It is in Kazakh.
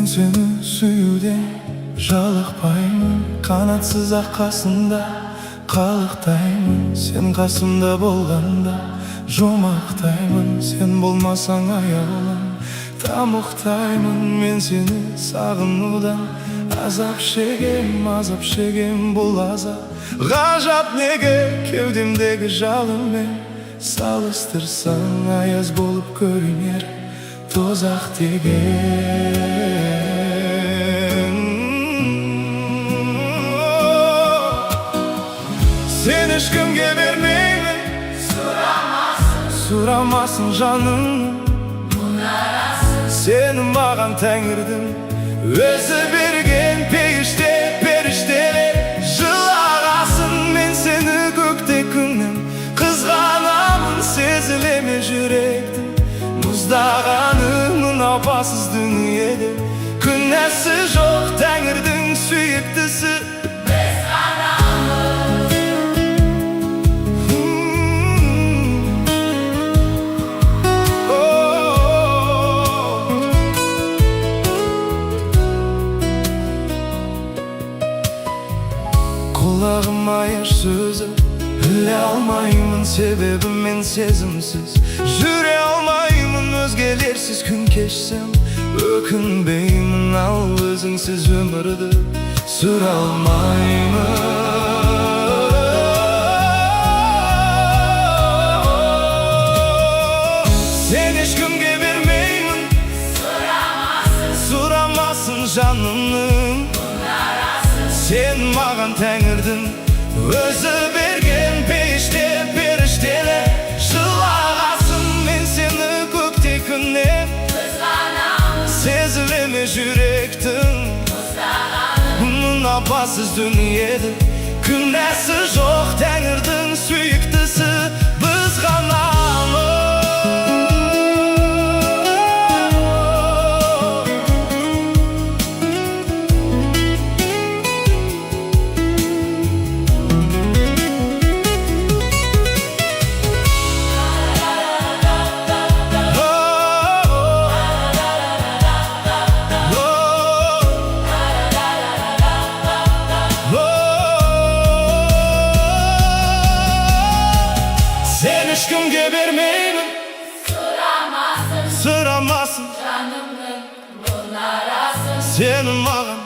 seni süyüden жалықпаймын, қанатсыз ақ қасында қалықтаймын. Сен қасымда болғанда жұмақтаймын, сен болмасаң аяулым тамұқтаймын. Мен сені сағынудан азап шегем, бұл азап ғажап неге? Кеудемдегі жалынмен салыстырсаң аяз болып көрінер тозақ деген. Сен ешкімге бермеймін, сұрамасын жаным. Сені маған Тәңірдің өзі берген періштелер жылағасын. Мен сені көкте күннен қызғанамын, сезілеме жүректің мұздағанын. Апасыз дүниеде күнәсі жоқ, Тәңірдің сүйіктісі біз ғанамыз. Құлағым аяш сөзі іле алмаймын, себебі мен сезімсіз жүре алмаймын. Өзгелерсіз күн кешсем өкінбеймін, ал өзіңсіз өмірді сүре алмаймын. Сен ешкімге бермеймін, сұрамасын жанымның. Сен маған Тәңірдің өзі берген періштелер жылағасын. Мен сені көкте күннен сезілеме жүректің мұның. Апасыз дүниеде күнәсі жоқ, Тәңірдің сүйіктісі біз ғанамыз. Ешкімге бермеймін, сұрамасын жанымның бұл арасын. Сені маған